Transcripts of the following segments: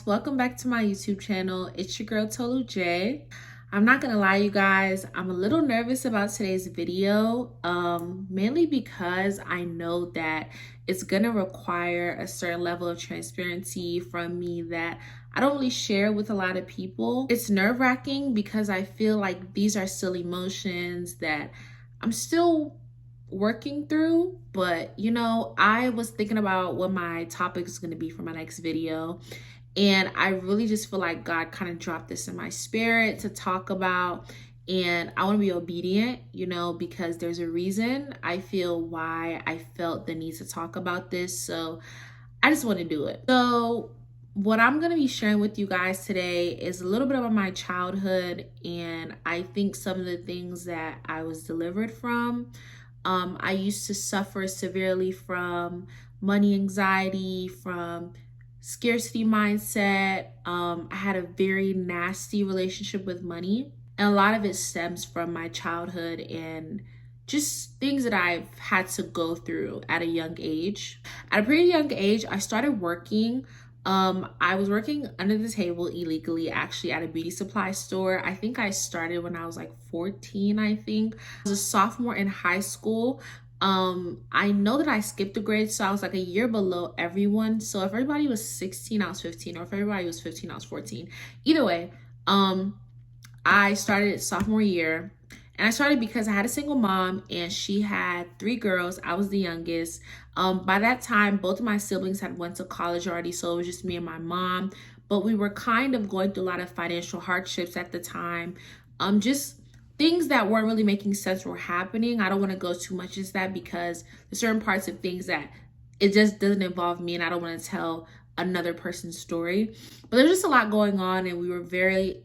welcome back to my YouTube channel. It's your girl Tolu J. I'm not gonna lie, you guys, I'm a little nervous about today's video, mainly because I know that it's gonna require a certain level of transparency from me that I don't really share with a lot of people. It's nerve-wracking because I feel like these are still emotions that I'm still working through, but you know, I was thinking about what my topic is going to be for my next video, and I really just feel like God kind of dropped this in my spirit to talk about, and I want to be obedient, you know, because there's a reason I feel why I felt the need to talk about this, so I just want to do it. So what I'm going to be sharing with you guys today is a little bit about my childhood, and I think some of the things that I was delivered from. I used to suffer severely from money anxiety, from scarcity mindset. I had a very nasty relationship with money, and a lot of it stems from my childhood and just things that I've had to go through at a young age. At a pretty young age, I started working. I was working under the table illegally, actually, at a beauty supply store. I think I started when I was like 14, I think. I was a sophomore in high school. I know that I skipped a grade, so I was like a year below everyone. So if everybody was 16, I was 15, or if everybody was 15, I was 14. Either way, I started sophomore year. And I started because I had a single mom and she had 3 girls. I was the youngest. By that time, both of my siblings had went to college already, so it was just me and my mom. But we were kind of going through a lot of financial hardships at the time. Just things that weren't really making sense were happening. I don't want to go too much into that because there's certain parts of things that it just doesn't involve me, and I don't want to tell another person's story. But there's just a lot going on, and we were very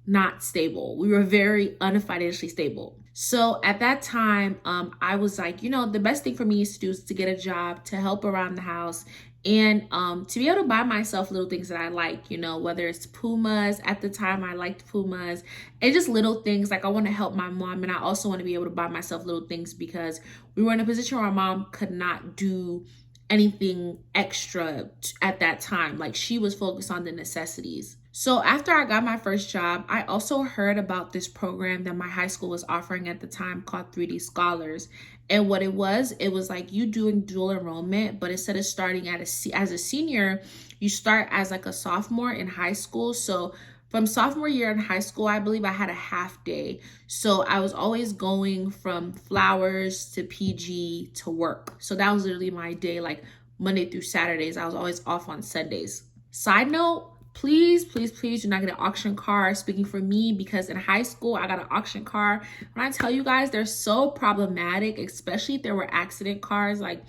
not stable. We were very unfinancially stable. So at that time, I was like, you know, the best thing for me is to get a job, to help around the house, and to be able to buy myself little things that I like, you know, whether it's Pumas. At the time, I liked Pumas, and just little things. Like, I want to help my mom, and I also want to be able to buy myself little things because we were in a position where my mom could not do anything extra at that time. Like, she was focused on the necessities. So after I got my first job, I also heard about this program that my high school was offering at the time called 3D Scholars. And what it was like you doing dual enrollment, but instead of starting as a senior, you start as like a sophomore in high school. So from sophomore year in high school, I believe I had a half day. So I was always going from flowers to PG to work. So that was literally my day, like Monday through Saturdays. I was always off on Sundays. Side note, please do not get an auction car. Speaking for me, because in high school, I got an auction car. When I tell you guys, they're so problematic, especially if there were accident cars. Like,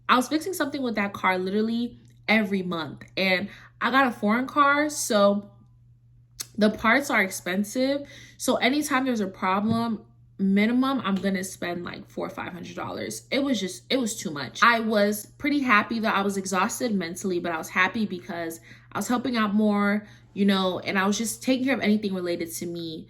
I was fixing something with that car literally every month. And I got a foreign car, so the parts are expensive. So anytime there's a problem, minimum, I'm gonna spend like $400 or $500. It was too much. I was pretty happy that I was exhausted mentally, but I was happy because I was helping out more, you know, and I was just taking care of anything related to me.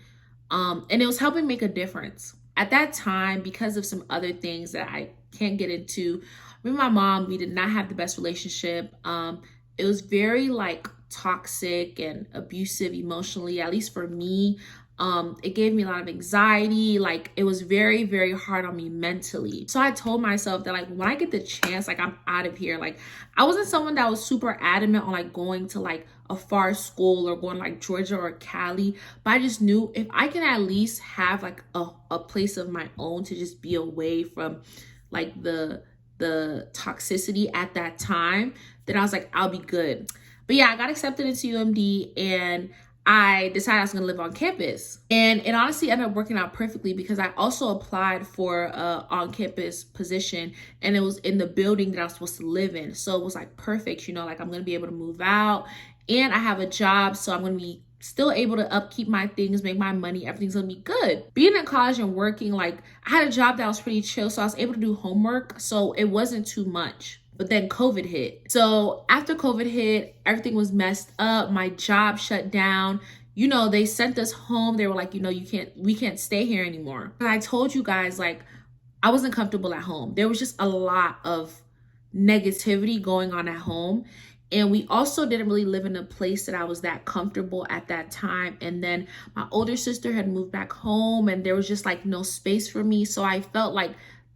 And it was helping make a difference. At that time, because of some other things that I can't get into, me and my mom, we did not have the best relationship. It was very like toxic and abusive emotionally, at least for me. It gave me a lot of anxiety. Like, it was very, very hard on me mentally. So I told myself that, like, when I get the chance, like, I'm out of here. Like, I wasn't someone that was super adamant on like going to like a far school or going to like Georgia or Cali, but I just knew if I can at least have like a place of my own to just be away from like the toxicity at that time, then I was like, I'll be good. But yeah, I got accepted into UMD, and I decided I was going to live on campus. And it honestly ended up working out perfectly because I also applied for a on-campus position, and it was in the building that I was supposed to live in. So it was like perfect, you know, like I'm going to be able to move out, and I have a job, so I'm going to be still able to upkeep my things, make my money, everything's gonna be good. Being in college and working, like, I had a job that was pretty chill, so I was able to do homework, so it wasn't too much. But then COVID hit. So after COVID hit, everything was messed up. My job shut down. You know, they sent us home. They were like, you know, we can't stay here anymore. And I told you guys, like, I wasn't comfortable at home. There was just a lot of negativity going on at home. And we also didn't really live in a place that I was that comfortable at that time. And then my older sister had moved back home and there was just like no space for me. So I felt like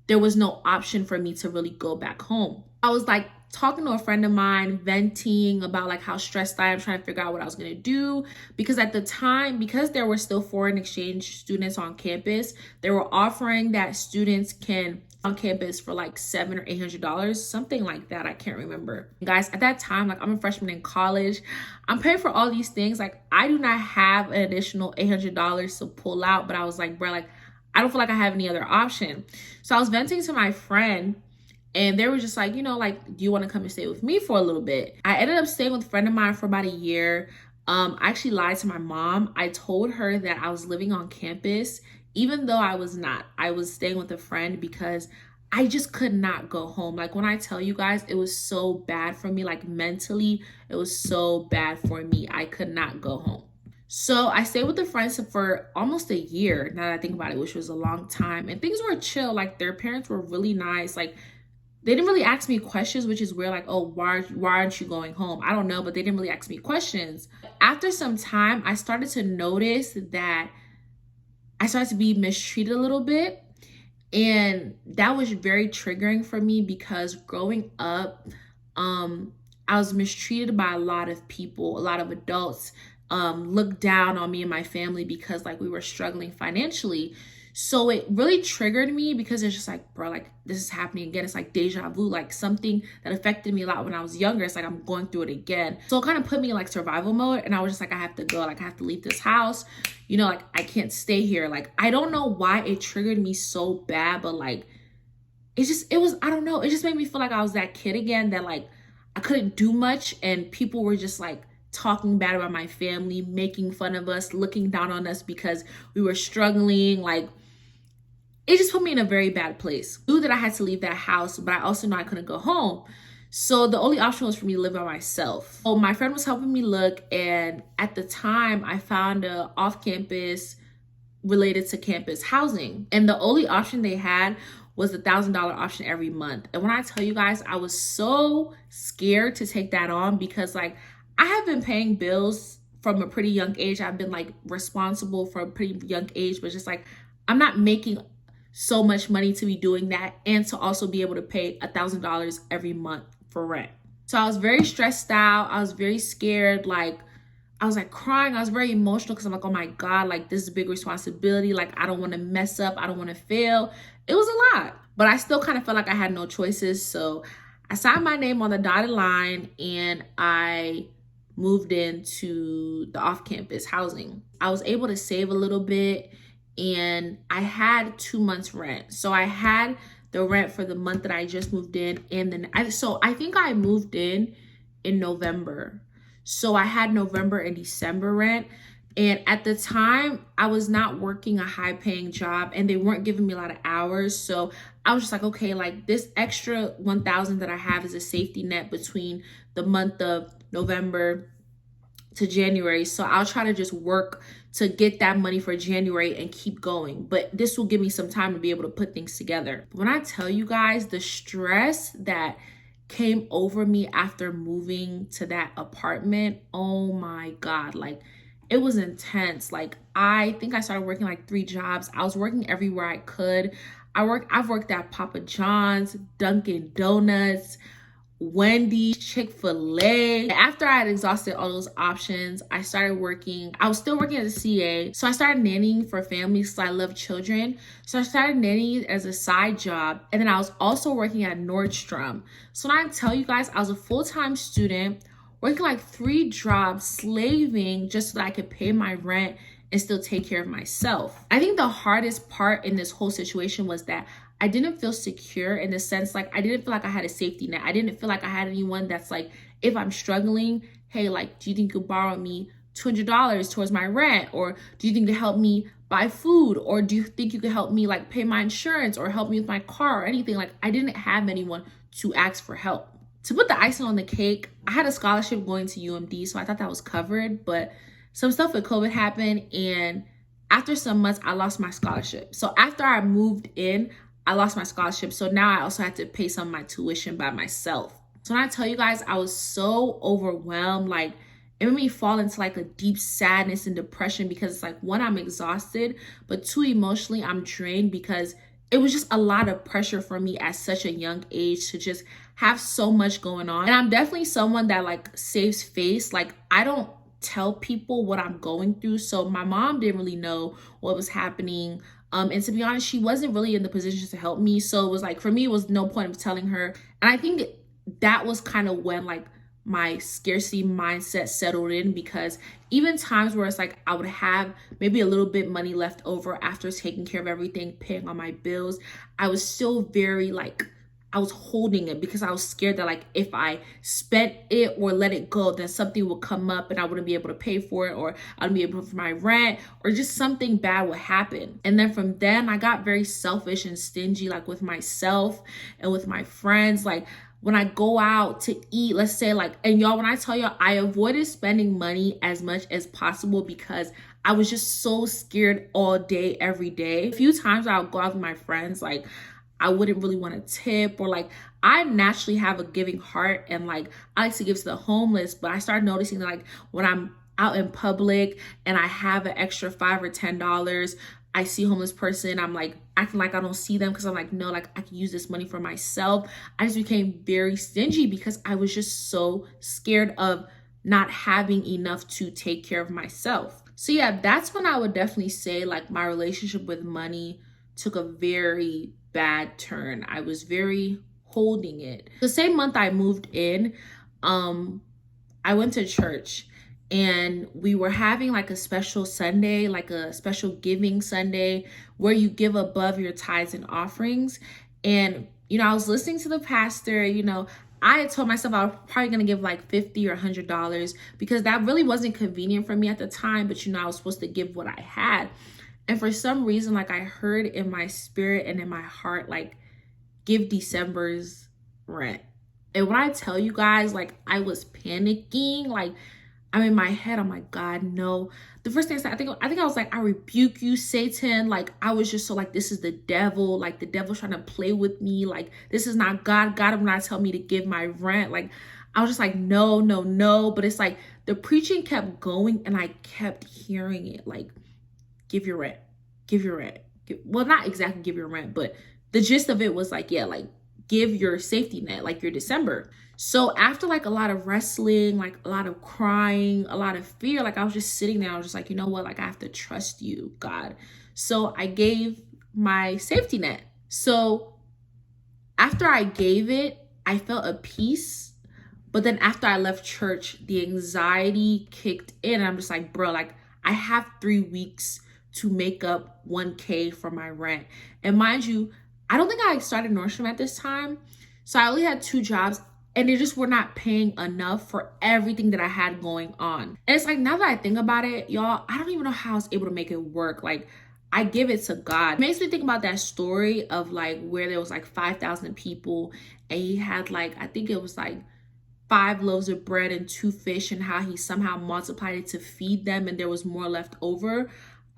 there was no option for me to really go back home. I was like talking to a friend of mine, venting about like how stressed I am, trying to figure out what I was going to do. Because at the time, because there were still foreign exchange students on campus, they were offering that students can on campus for like $700 or $800, something like that. I can't remember. Guys, at that time, like I'm a freshman in college. I'm paying for all these things. Like I do not have an additional $800 to pull out, but I was like, bro, like I don't feel like I have any other option. So I was venting to my friend and they were just like, you know, like, do you want to come and stay with me for a little bit? I ended up staying with a friend of mine for about a year. I actually lied to my mom. I told her that I was living on campus, even though I was not. I was staying with a friend because I just could not go home. Like when I tell you guys, it was so bad for me, like mentally, it was so bad for me. I could not go home. So I stayed with the friends for almost a year, now that I think about it, which was a long time. And things were chill. Like their parents were really nice. Like they didn't really ask me questions, which is weird. Like, oh, why aren't you going home? I don't know, but they didn't really ask me questions. After some time, I started to notice that I started to be mistreated a little bit. And that was very triggering for me because growing up, I was mistreated by a lot of people, a lot of adults looked down on me and my family because like we were struggling financially. So it really triggered me because it's just like, bro, like this is happening again. It's like deja vu, like something that affected me a lot when I was younger. It's like I'm going through it again. So it kind of put me in like survival mode. And I was just like, I have to go. Like I have to leave this house. You know, like I can't stay here. Like I don't know why it triggered me so bad, but like I don't know. It just made me feel like I was that kid again that like I couldn't do much and people were just like talking bad about my family, making fun of us, looking down on us because we were struggling. Like it just put me in a very bad place. I knew that I had to leave that house, but I also know I couldn't go home. So the only option was for me to live by myself. So my friend was helping me look, and at the time I found a off-campus related to campus housing. And the only option they had was the $1,000 option every month. And when I tell you guys, I was so scared to take that on because like I have been paying bills from a pretty young age. I've been like responsible for a pretty young age, but just like I'm not making so much money to be doing that and to also be able to pay $1,000 every month for rent. So I was very stressed out. I was very scared. Like I was like crying. I was very emotional because I'm like, oh my God, like this is a big responsibility. Like I don't want to mess up. I don't want to fail. It was a lot, but I still kind of felt like I had no choices. So I signed my name on the dotted line and I moved into the off-campus housing. I was able to save a little bit and I had 2 months rent. So I had the rent for the month that I just moved in. And then I think I moved in November. So I had November and December rent. And at the time I was not working a high paying job and they weren't giving me a lot of hours. So I was just like, okay, like this extra 1,000 that I have is a safety net between the month of November to January. So I'll try to just work to get that money for January and keep going. But this will give me some time to be able to put things together. When I tell you guys the stress that came over me after moving to that apartment, oh my God, like it was intense. Like I think I started working like 3 jobs. I was working everywhere I could. I've worked at Papa John's, Dunkin' Donuts, Wendy's, Chick-fil-A. After I had exhausted all those options, I started working. I was still working as a CA. So I started nannying for families because I love children. So I started nannying as a side job. And then I was also working at Nordstrom. So when I tell you guys, I was a full-time student, working like 3 jobs, slaving just so that I could pay my rent and still take care of myself. I think the hardest part in this whole situation was that I didn't feel secure in the sense, like I didn't feel like I had a safety net. I didn't feel like I had anyone that's like, if I'm struggling, hey, like, do you think you could borrow me $200 towards my rent? Or do you think you could help me buy food? Or do you think you could help me like pay my insurance or help me with my car or anything? Like I didn't have anyone to ask for help. To put the icing on the cake, I had a scholarship going to UMD, so I thought that was covered, but some stuff with COVID happened, and after some months, I lost my scholarship. So after I moved in, I lost my scholarship. So now I also had to pay some of my tuition by myself. So when I tell you guys, I was so overwhelmed, like it made me fall into like a deep sadness and depression because it's like, one, I'm exhausted, but two, emotionally I'm drained because it was just a lot of pressure for me at such a young age to just have so much going on. And I'm definitely someone that like saves face. Like I don't tell people what I'm going through. So my mom didn't really know what was happening. And to be honest, she wasn't really in the position to help me. So it was like, for me, it was no point of telling her. And I think that was kind of when like my scarcity mindset settled in, because even times where it's like I would have maybe a little bit money left over after taking care of everything, paying all my bills, I was still very like, I was holding it because I was scared that like if I spent it or let it go, then something would come up and I wouldn't be able to pay for it, or I wouldn't be able to pay for my rent, or just something bad would happen. And then from then I got very selfish and stingy, like with myself and with my friends. Like when I go out to eat, let's say like, and y'all, when I tell y'all, I avoided spending money as much as possible because I was just so scared all day, every day. A few times I'll go out with my friends, like I wouldn't really want to tip, or like I naturally have a giving heart and like I like to give to the homeless, but I started noticing that like when I'm out in public and I have an extra $5 or $10, I see a homeless person, I'm like acting like I don't see them because I'm like, no, like I can use this money for myself. I just became very stingy because I was just so scared of not having enough to take care of myself. So yeah, that's when I would definitely say like my relationship with money took a very bad turn. I was very holding it. The same month I moved in, I went to church and we were having like a special Sunday, like a special giving Sunday where you give above your tithes and offerings. And, you know, I was listening to the pastor, you know, I had told myself I was probably going to give like $50 or $100 because that really wasn't convenient for me at the time. But, you know, I was supposed to give what I had. And for some reason, like I heard in my spirit and in my heart, like give December's rent. And when I tell you guys, like I was panicking, like I'm in my head, I'm like, God, no. The first thing I said, I think I was like, I rebuke you, Satan. Like I was just so like, this is the devil. Like the devil's trying to play with me. Like this is not God. God will not tell me to give my rent. Like I was just like, no, no, no. But it's like the preaching kept going and I kept hearing it. Like, give your rent, give your rent. Well, not exactly give your rent, but the gist of it was like, yeah, like give your safety net, like your December. So after like a lot of wrestling, like a lot of crying, a lot of fear, like I was just sitting there. I was just like, you know what? Like I have to trust you, God. So I gave my safety net. So after I gave it, I felt a peace. But then after I left church, the anxiety kicked in. I'm just like, bro, like I have 3 weeks to make up 1K for my rent. And mind you, I don't think I started Nordstrom at this time. So I only had 2 jobs and they just were not paying enough for everything that I had going on. And it's like, now that I think about it, y'all, I don't even know how I was able to make it work. Like I give it to God. It makes me think about that story of like where there was like 5,000 people and he had like, I think it was like 5 loaves of bread and 2 fish, and how he somehow multiplied it to feed them and there was more left over.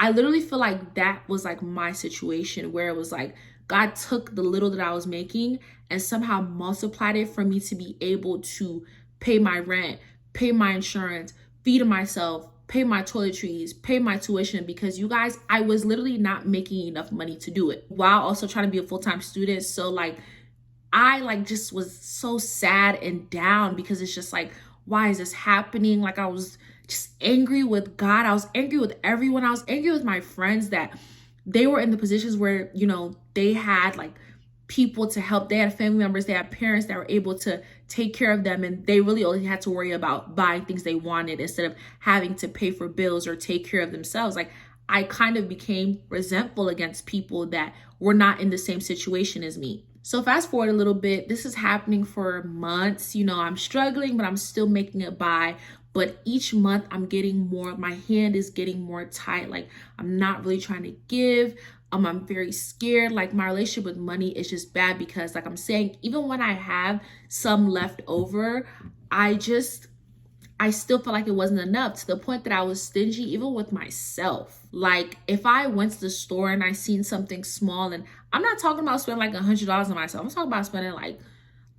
I literally feel like that was like my situation where it was like God took the little that I was making and somehow multiplied it for me to be able to pay my rent, pay my insurance, feed myself, pay my toiletries, pay my tuition, because you guys, I was literally not making enough money to do it while also trying to be a full-time student. So like I like just was so sad and down because it's just like, why is this happening? Like I was just angry with God. I was angry with everyone. I was angry with my friends that they were in the positions where, you know, they had like people to help. They had family members, they had parents that were able to take care of them. And they really only had to worry about buying things they wanted instead of having to pay for bills or take care of themselves. Like I kind of became resentful against people that were not in the same situation as me. So fast forward a little bit, this is happening for months. You know, I'm struggling, but I'm still making it by. But each month I'm getting more, my hand is getting more tight. Like I'm not really trying to give. I'm very scared. Like my relationship with money is just bad because like I'm saying, even when I have some left over, I still felt like it wasn't enough, to the point that I was stingy even with myself. Like if I went to the store and I seen something small, and I'm not talking about spending like $100 on myself. I'm talking about spending like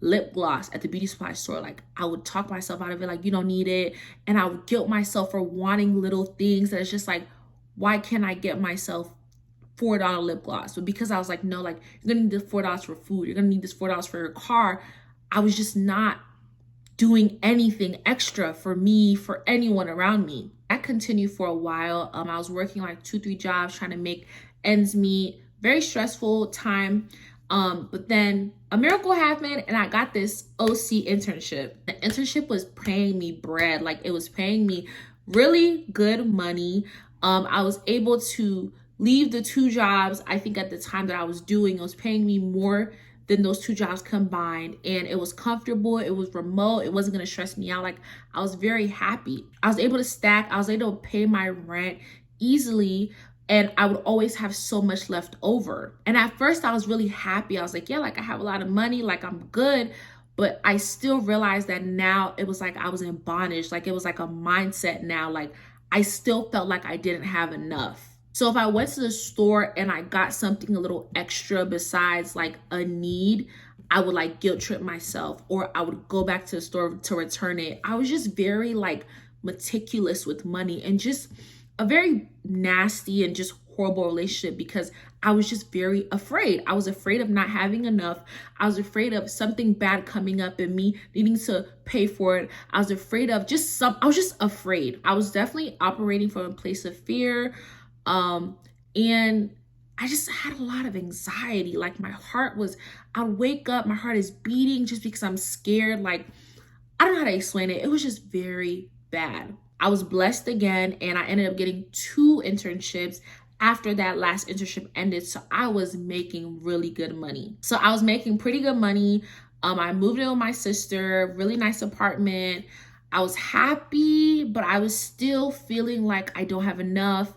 lip gloss at the beauty supply store. Like I would talk myself out of it, like you don't need it. And I would guilt myself for wanting little things that it's just like, why can't I get myself $4 lip gloss? But because I was like, no, like you're gonna need this $4 for food, you're gonna need this $4 for your car. I was just not doing anything extra for me, for anyone around me. That continued for a while. I was working like 2-3 jobs trying to make ends meet. Very stressful time. But then a miracle happened and I got this OC internship. The internship was paying me bread. Like it was paying me really good money. I was able to leave the 2 jobs. I think at the time that I was doing, it was paying me more than those 2 jobs combined. And it was comfortable. It was remote. It wasn't going to stress me out. Like I was very happy. I was able to stack. I was able to pay my rent easily. And I would always have so much left over. And at first I was really happy. I was like, yeah, like I have a lot of money, like I'm good. But I still realized that now it was like I was in bondage. Like it was like a mindset now. Like I still felt like I didn't have enough. So if I went to the store and I got something a little extra besides like a need, I would like guilt trip myself, or I would go back to the store to return it. I was just very like meticulous with money, and just a very nasty and just horrible relationship because I was just very afraid. I was afraid of not having enough. I was afraid of something bad coming up and me needing to pay for it. I was afraid of I was just afraid. I was definitely operating from a place of fear. And I just had a lot of anxiety. Like my heart was, I'd wake up, my heart is beating just because I'm scared. Like, I don't know how to explain it. It was just very bad. I was blessed again, and I ended up getting 2 internships after that last internship ended. So I was making really good money. So I was making pretty good money. I moved in with my sister, really nice apartment. I was happy, but I was still feeling like I don't have enough.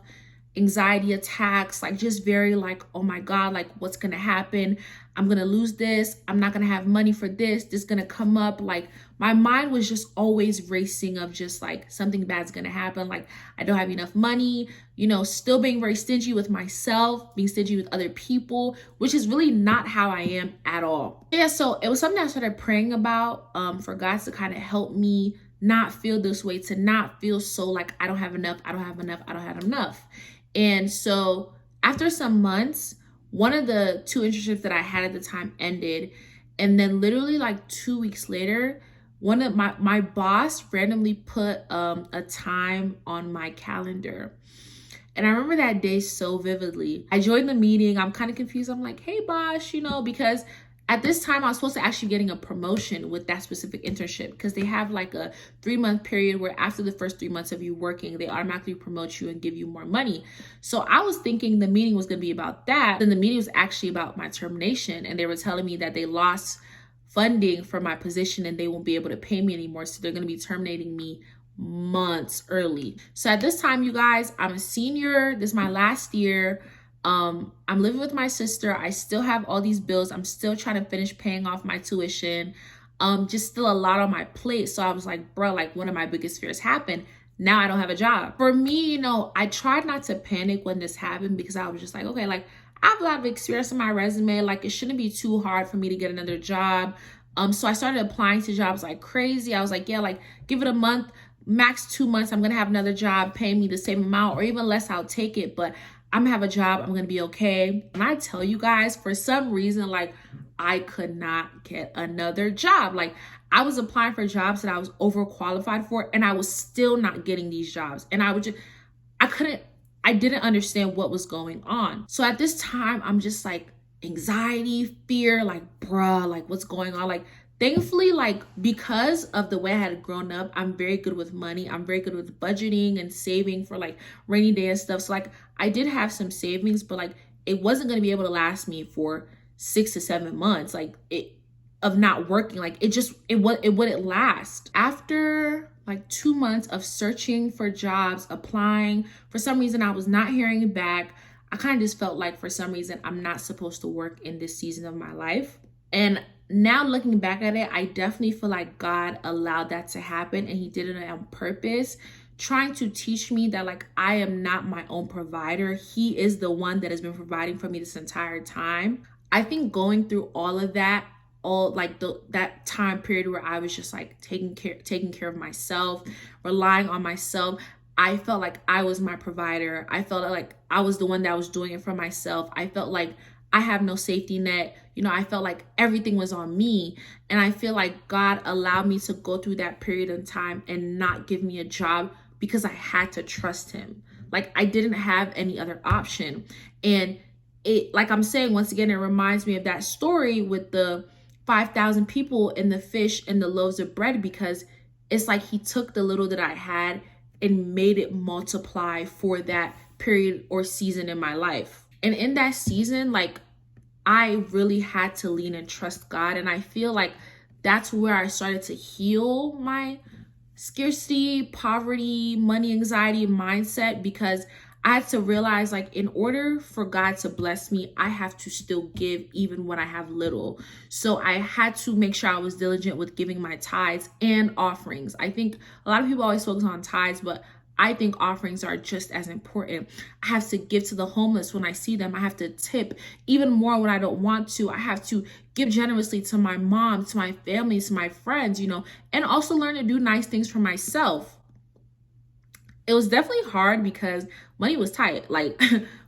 Anxiety attacks, like just very like, oh my God, like what's gonna happen? I'm gonna lose this. I'm not gonna have money for this. This is gonna come up. Like my mind was just always racing of just like something bad's gonna happen. Like I don't have enough money, you know, still being very stingy with myself, being stingy with other people, which is really not how I am at all. Yeah, so it was something I started praying about for God to kind of help me not feel this way, to not feel so like I don't have enough, I don't have enough, I don't have enough. And so after some months, one of the 2 internships that I had at the time ended. And then literally like 2 weeks later, one of my boss randomly put a time on my calendar. And I remember that day so vividly. I joined the meeting. I'm kind of confused. I'm like, hey boss, you know, because at this time I was supposed to actually getting a promotion with that specific internship, because they have like a 3-month period where after the first 3 months of you working, they automatically promote you and give you more money. So I was thinking the meeting was going to be about that. Then the meeting was actually about my termination, and they were telling me that they lost funding for my position and they won't be able to pay me anymore. So they're going to be terminating me months early. So at this time, you guys, I'm a senior. This is my last year. I'm living with my sister. I still have all these bills. I'm still trying to finish paying off my tuition. Just still a lot on my plate. So I was like, bro, like one of my biggest fears happened. Now I don't have a job. For me, you know, I tried not to panic when this happened, because I was just like, okay, like I have a lot of experience in my resume. Like it shouldn't be too hard for me to get another job. So I started applying to jobs like crazy. I was like, yeah, like give it a month, max 2 months. I'm going to have another job paying me the same amount or even less. I'll take it. But I'm gonna have a job, I'm gonna be okay. And I tell you guys, for some reason, like I could not get another job. Like I was applying for jobs that I was overqualified for, and I was still not getting these jobs. And I didn't understand what was going on. So at this time, I'm just like anxiety, fear, like bruh, like what's going on? Like thankfully, like because of the way I had grown up, I'm very good with money. I'm very good with budgeting and saving for like rainy day and stuff. So like I did have some savings, but like it wasn't going to be able to last me for 6 to 7 months. Like of not working, like it wouldn't last. After like 2 months of searching for jobs, applying, for some reason I was not hearing back. I kind of just felt like for some reason I'm not supposed to work in this season of my life. And now looking back at it, I definitely feel like God allowed that to happen, and he did it on purpose, trying to teach me that like I am not my own provider. He is the one that has been providing for me this entire time. I think going through all of that all like that time period where I was just like taking care of myself, relying on myself. I felt like I was my provider. I felt like I was the one that was doing it for myself. I felt like I have no safety net. I felt like everything was on me. And I feel like God allowed me to go through that period of time and not give me a job because I had to trust him. Like I didn't have any other option. And it, like I'm saying, once again, it reminds me of that story with the 5,000 people and the fish and the loaves of bread, because it's like he took the little that I had and made it multiply for that period or season in my life. And in that season, like I really had to lean and trust God. And I feel like that's where I started to heal my scarcity, poverty, money anxiety mindset, because I had to realize, like, in order for God to bless me, I have to still give even when I have little. So I had to make sure I was diligent with giving my tithes and offerings. I think a lot of people always focus on tithes, but I think offerings are just as important. I have to give to the homeless when I see them. I have to tip even more when I don't want to. I have to give generously to my mom, to my family, to my friends, and also learn to do nice things for myself. It was definitely hard because money was tight. Like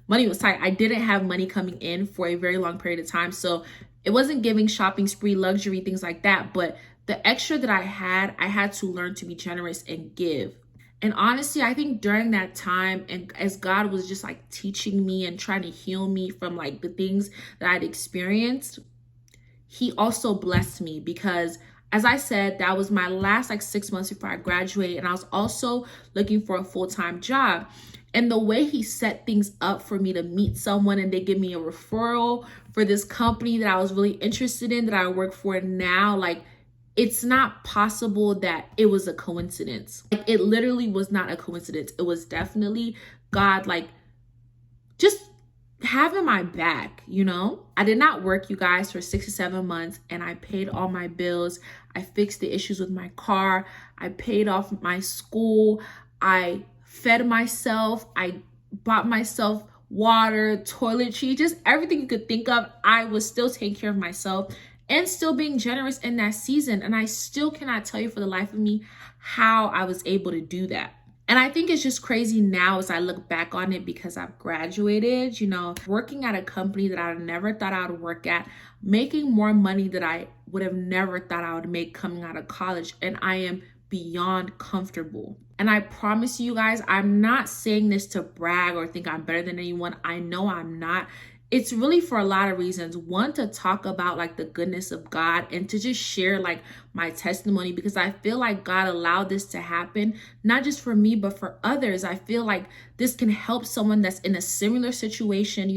money was tight. I didn't have money coming in for a very long period of time. So it wasn't giving shopping spree, luxury, things like that. But the extra that I had to learn to be generous and give. And honestly, I think during that time, and as God was just like teaching me and trying to heal me from like the things that I'd experienced, he also blessed me, because as I said, that was my last like 6 months before I graduated. And I was also looking for a full-time job. And the way he set things up for me to meet someone and they give me a referral for this company that I was really interested in, that I work for now, like it's not possible that it was a coincidence. Like it literally was not a coincidence. It was definitely God, like just having my back. I did not work, you guys, for 6 to 7 months, and I paid all my bills. I fixed the issues with my car. I paid off my school. I fed myself. I bought myself water, toiletries, just everything you could think of. I was still taking care of myself and still being generous in that season. And I still cannot tell you for the life of me how I was able to do that. And I think it's just crazy now as I look back on it, because I've graduated, working at a company that I never thought I would work at, making more money that I would have never thought I would make coming out of college. And I am beyond comfortable. And I promise you guys, I'm not saying this to brag or think I'm better than anyone. I know I'm not. It's really for a lot of reasons. One, to talk about like the goodness of God and to just share like my testimony, because I feel like God allowed this to happen, not just for me, but for others. I feel like this can help someone that's in a similar situation,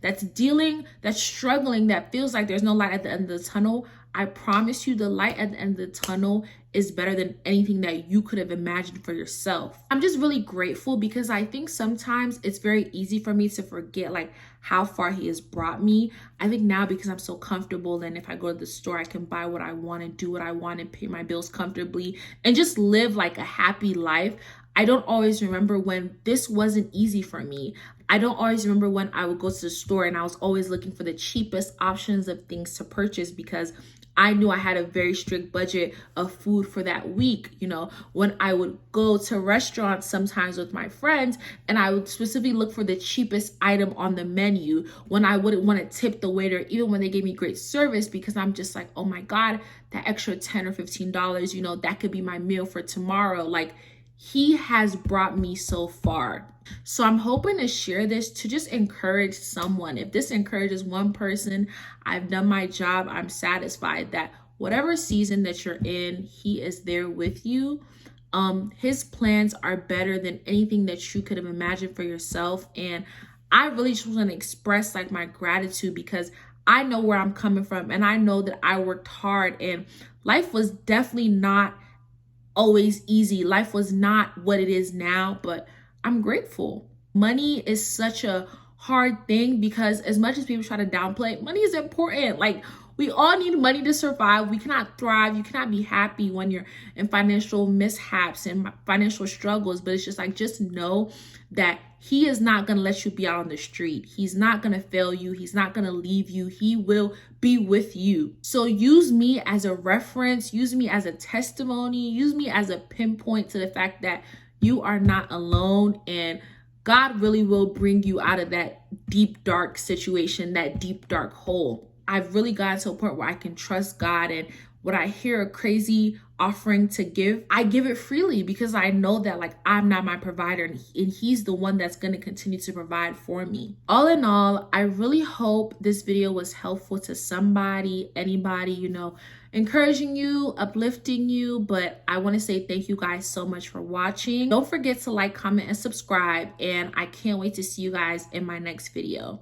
that's struggling, that feels like there's no light at the end of the tunnel. I promise you, the light at the end of the tunnel is better than anything that you could have imagined for yourself. I'm just really grateful, because I think sometimes it's very easy for me to forget like how far he has brought me. I think now, because I'm so comfortable, and if I go to the store, I can buy what I want and do what I want and pay my bills comfortably and just live like a happy life. I don't always remember when this wasn't easy for me. I don't always remember when I would go to the store and I was always looking for the cheapest options of things to purchase, because I knew I had a very strict budget of food for that week. When I would go to restaurants sometimes with my friends, and I would specifically look for the cheapest item on the menu, when I wouldn't want to tip the waiter, even when they gave me great service, because I'm just like, oh my God, that extra $10 or $15, that could be my meal for tomorrow. Like, he has brought me so far. So I'm hoping to share this to just encourage someone. If this encourages one person, I've done my job. I'm satisfied that whatever season that you're in, he is there with you. His plans are better than anything that you could have imagined for yourself. And I really just want to express like my gratitude, because I know where I'm coming from, and I know that I worked hard, and life was definitely not always easy. Life was not what it is now, but I'm grateful. Money is such a hard thing, because as much as people try to downplay it, money is important. Like, We all need money to survive. We cannot thrive. You cannot be happy when you're in financial mishaps and financial struggles. But it's just like, just know that he is not going to let you be out on the street. He's not going to fail you. He's not going to leave you. He will be with you. So use me as a reference. Use me as a testimony. Use me as a pinpoint to the fact that you are not alone, and God really will bring you out of that deep, dark situation, that deep, dark hole. I've really gotten to a point where I can trust God, and when I hear a crazy offering to give, I give it freely because I know that like I'm not my provider, and he's the one that's going to continue to provide for me. All in all, I really hope this video was helpful to somebody, anybody, you know, encouraging you, uplifting you. But I want to say thank you guys so much for watching. Don't forget to like, comment, and subscribe, and I can't wait to see you guys in my next video.